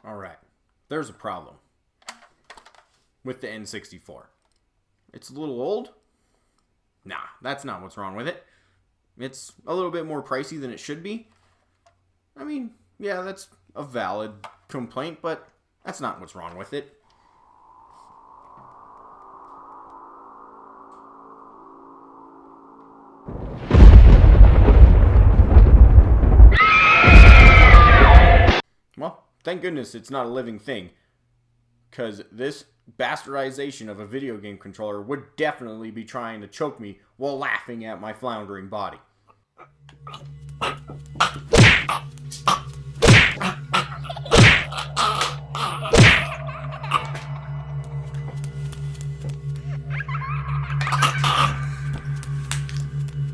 Alright, there's a problem with the N64. It's a little old? Nah, that's not what's wrong with it. It's a little bit more pricey than it should be. I mean, yeah, that's a valid complaint, but that's not what's wrong with it. Well, thank goodness it's not a living thing, because this bastardization of a video game controller would definitely be trying to choke me while laughing at my floundering body.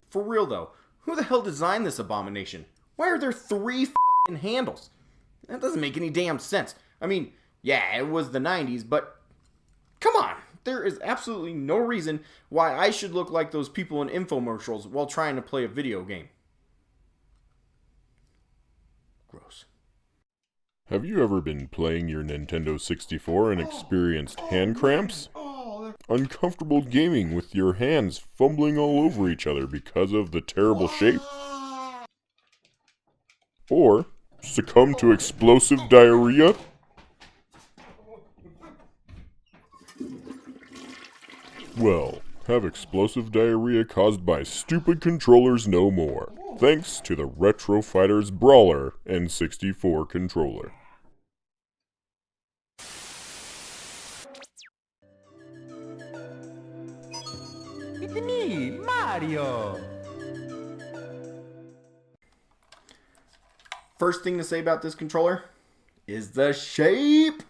For real though, who the hell designed this abomination? Why are there 3 f***ing handles? That doesn't make any damn sense. I mean, yeah, it was the 90s, but come on. There is absolutely no reason why I should look like those people in infomercials while trying to play a video game. Gross. Have you ever been playing your Nintendo 64 and experienced hand cramps? Uncomfortable gaming with your hands fumbling all over each other because of the terrible shape? Or succumb to explosive diarrhea? Well, have explosive diarrhea caused by stupid controllers no more, thanks to the Retro Fighters Brawler N64 controller. It's me, Mario! First thing to say about this controller is the shape.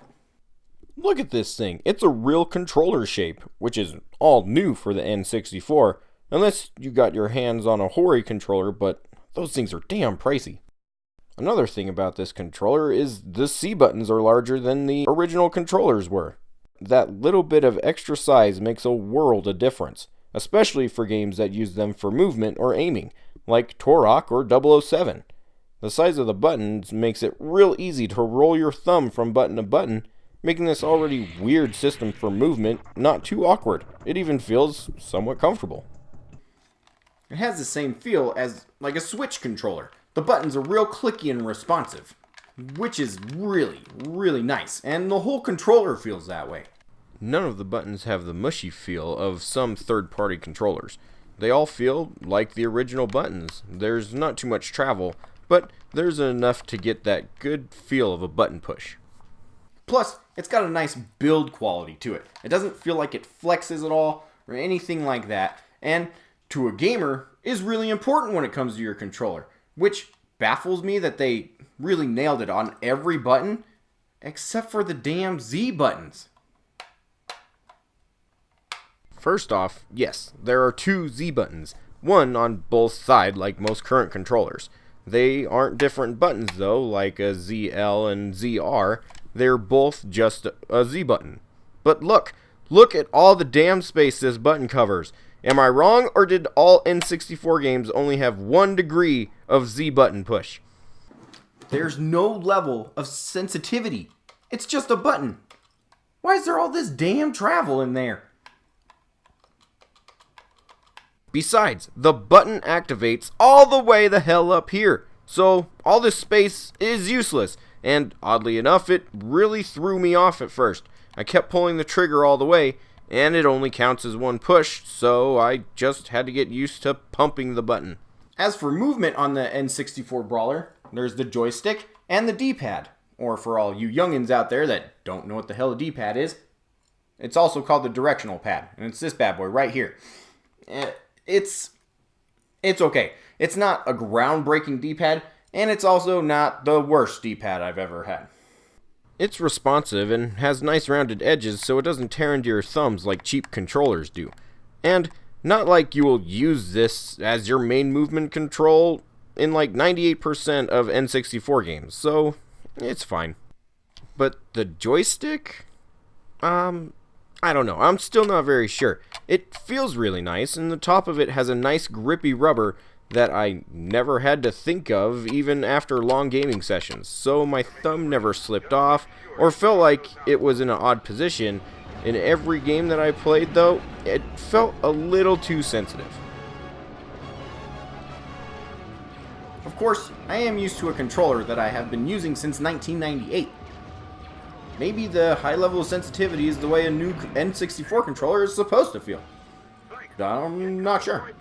Look at this thing. It's a real controller shape, which is all new for the N64, unless you got your hands on a Hori controller, but those things are damn pricey. Another thing about this controller is the C buttons are larger than the original controllers were. That little bit of extra size makes a world of difference, especially for games that use them for movement or aiming, like Turok or 007. The size of the buttons makes it real easy to roll your thumb from button to button, making this already weird system for movement not too awkward. It even feels somewhat comfortable. It has the same feel as like a Switch controller. The buttons are real clicky and responsive, which is really, really nice, and the whole controller feels that way. None of the buttons have the mushy feel of some third-party controllers. They all feel like the original buttons. There's not too much travel, but there's enough to get that good feel of a button push. Plus, it's got a nice build quality to it. It doesn't feel like it flexes at all or anything like that, and to a gamer is really important when it comes to your controller, which baffles me that they really nailed it on every button except for the damn Z buttons. First off, yes, there are 2 Z buttons, one on both sides like most current controllers. They aren't different buttons though, like a ZL and ZR. They're both just a Z button. But look at all the damn space this button covers. Am I wrong, or did all N64 games only have 1 degree of Z button push? There's no level of sensitivity. It's just a button. Why is there all this damn travel in there? Besides, the button activates all the way the hell up here. So all this space is useless. And oddly enough, it really threw me off at first. I kept pulling the trigger all the way, and it only counts as 1 push, so I just had to get used to pumping the button. As for movement on the N64 Brawler, there's the joystick and the D-pad. Or for all you youngins out there that don't know what the hell a D-pad is, it's also called the directional pad, and it's this bad boy right here. It's okay. It's not a groundbreaking D-pad, and it's also not the worst D-pad I've ever had. It's responsive and has nice rounded edges so it doesn't tear into your thumbs like cheap controllers do. And not like you will use this as your main movement control in like 98% of N64 games, so it's fine. But the joystick? I don't know. I'm still not very sure. It feels really nice, and the top of it has a nice grippy rubber that I never had to think of even after long gaming sessions, so my thumb never slipped off or felt like it was in an odd position. In every game that I played, though, it felt a little too sensitive. Of course, I am used to a controller that I have been using since 1998. Maybe the high level of sensitivity is the way a new N64 controller is supposed to feel. I'm not sure.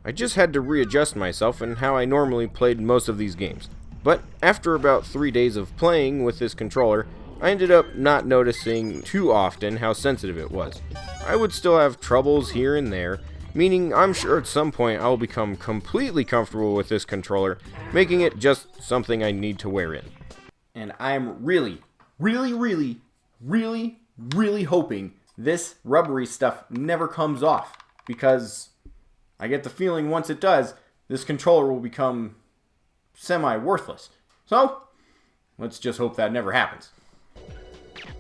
I just had to readjust myself and how I normally played most of these games. But after about 3 days of playing with this controller, I ended up not noticing too often how sensitive it was. I would still have troubles here and there, meaning I'm sure at some point I'll become completely comfortable with this controller, making it just something I need to wear in. And I'm really hoping this rubbery stuff never comes off, because I get the feeling once it does, this controller will become semi-worthless. So, let's just hope that never happens.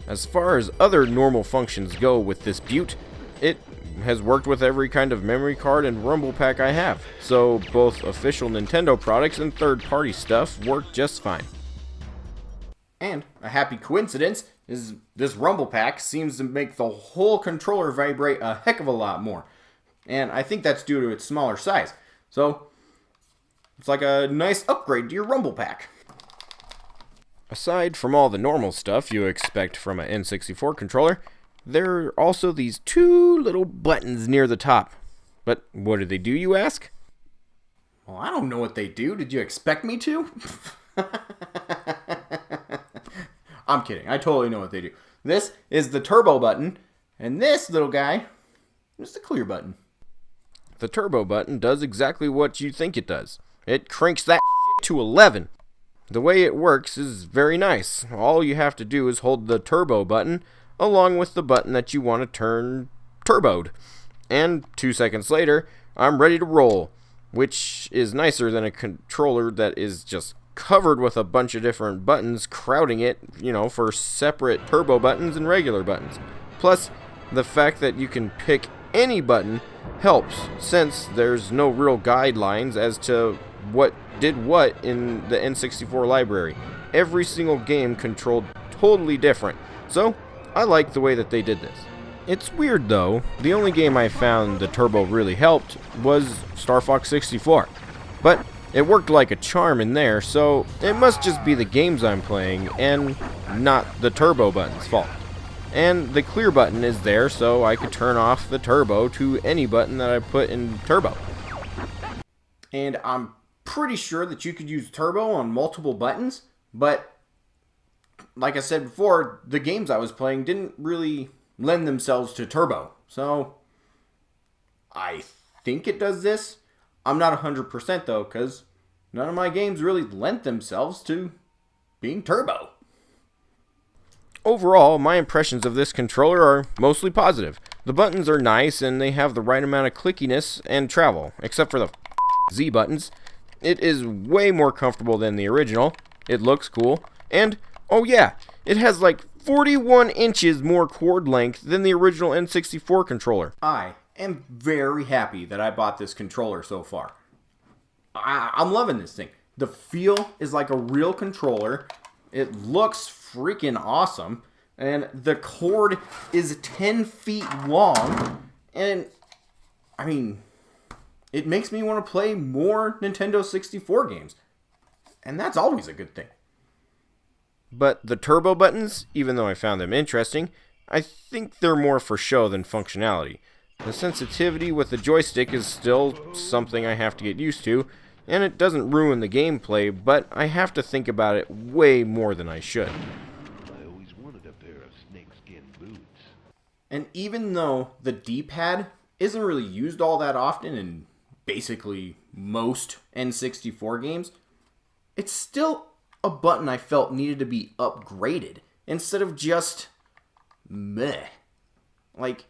As far as other normal functions go with this beaut, it has worked with every kind of memory card and rumble pack I have, so both official Nintendo products and third-party stuff work just fine. And a happy coincidence is this rumble pack seems to make the whole controller vibrate a heck of a lot more. And I think that's due to its smaller size. So, it's like a nice upgrade to your rumble pack. Aside from all the normal stuff you expect from an N64 controller, there are also these two little buttons near the top. But what do they do, you ask? Well, I don't know what they do. Did you expect me to? I'm kidding. I totally know what they do. This is the turbo button, and this little guy is the clear button. The turbo button does exactly what you think it does. It cranks that to 11. The way it works is very nice. All you have to do is hold the turbo button along with the button that you want to turn turboed. And 2 seconds later, I'm ready to roll, which is nicer than a controller that is just covered with a bunch of different buttons crowding it, for separate turbo buttons and regular buttons. Plus, the fact that you can pick any button helps, since there's no real guidelines as to what did what in the N64 library. Every single game controlled totally different, so I like the way that they did this. It's weird though, the only game I found the turbo really helped was Star Fox 64, but it worked like a charm in there, so it must just be the games I'm playing and not the turbo button's fault. And the clear button is there so I could turn off the turbo to any button that I put in turbo. And I'm pretty sure that you could use turbo on multiple buttons, but like I said before, the games I was playing didn't really lend themselves to turbo. So I think it does this. I'm not 100% though, because none of my games really lent themselves to being turbo. Overall, my impressions of this controller are mostly positive. The buttons are nice and they have the right amount of clickiness and travel, except for the Z buttons. It is way more comfortable than the original. It looks cool. And, oh yeah, it has like 41 inches more cord length than the original N64 controller. I am very happy that I bought this controller so far. I'm loving this thing. The feel is like a real controller. It looks freaking awesome. And the cord is 10 feet long. And, I mean, it makes me want to play more Nintendo 64 games. And that's always a good thing. But the turbo buttons, even though I found them interesting, I think they're more for show than functionality. The sensitivity with the joystick is still something I have to get used to, and it doesn't ruin the gameplay, but I have to think about it way more than I should. I always wanted a pair of snakeskin boots. And even though the D-pad isn't really used all that often in basically most N64 games, it's still a button I felt needed to be upgraded instead of just meh. Like,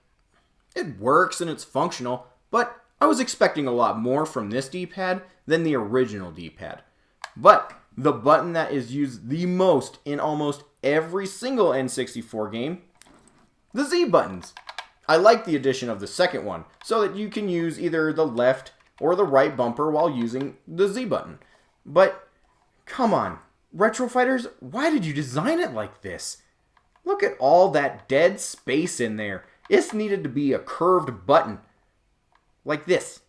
it works and it's functional, but I was expecting a lot more from this D-pad than the original D-pad. But the button that is used the most in almost every single N64 game, the Z buttons. I like the addition of the second one, so that you can use either the left or the right bumper while using the Z button. But, come on, Retro Fighters, why did you design it like this? Look at all that dead space in there. This needed to be a curved button. Like this.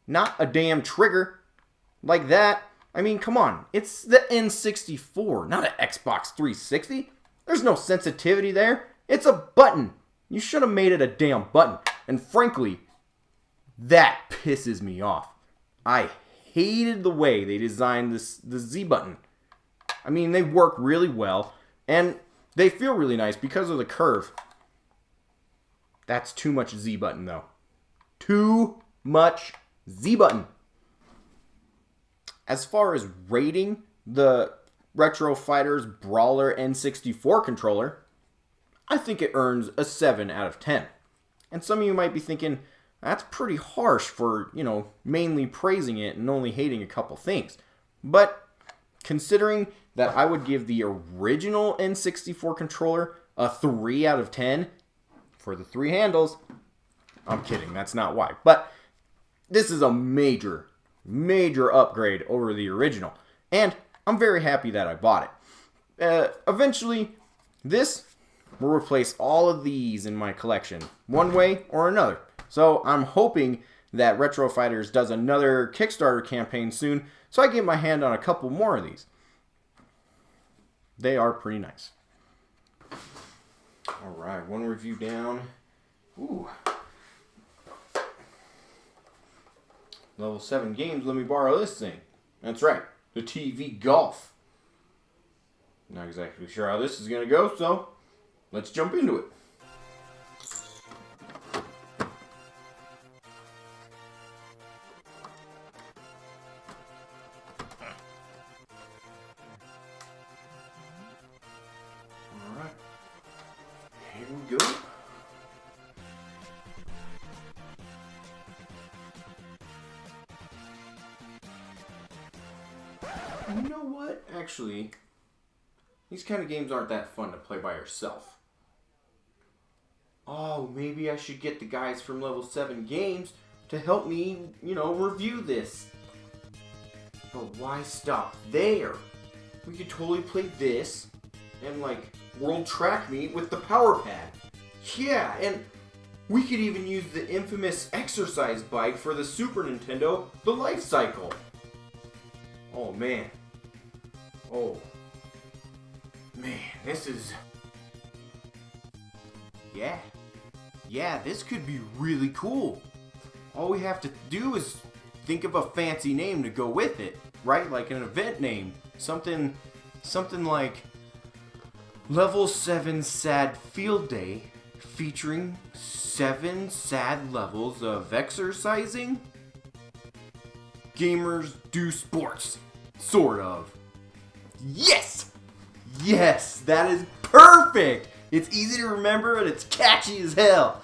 Not a damn trigger. Like that. I mean, come on. It's the N64, not an Xbox 360. There's no sensitivity there. It's a button. You should have made it a damn button. And frankly, that pisses me off. I hated the way they designed the Z button. I mean, they work really well, and they feel really nice because of the curve. That's too much Z button, though. Too much Z button. As far as rating the Retro Fighters Brawler N64 controller, I think it earns a 7 out of 10. And some of you might be thinking, that's pretty harsh for, mainly praising it and only hating a couple things. But considering that I would give the original N64 controller a 3 out of 10 for the 3 handles, I'm kidding, that's not why. But this is a major upgrade over the original. And I'm very happy that I bought it. Eventually, this will replace all of these in my collection, one way or another. So I'm hoping that Retro Fighters does another Kickstarter campaign soon, so I get my hand on a couple more of these. They are pretty nice. Alright, one review down. Ooh. Level 7 games, let me borrow this thing. That's right, the T Vee Golf. Not exactly sure how this is going to go, so let's jump into it. Alright, here we go. You know what? Actually, these kind of games aren't that fun to play by yourself. Oh, maybe I should get the guys from Level 7 Games to help me, review this. But why stop there? We could totally play this and, World Track Meet with the Power Pad. Yeah, and we could even use the infamous exercise bike for the Super Nintendo, the Life Cycle. Oh, man. Oh. Man, this is... Yeah, this could be really cool. All we have to do is think of a fancy name to go with it, right? Like an event name. Something like Level 7 Sad Field Day, featuring 7 sad levels of exercising. Gamers do sports. Sort of. Yes! Yes, that is perfect! It's easy to remember and it's catchy as hell.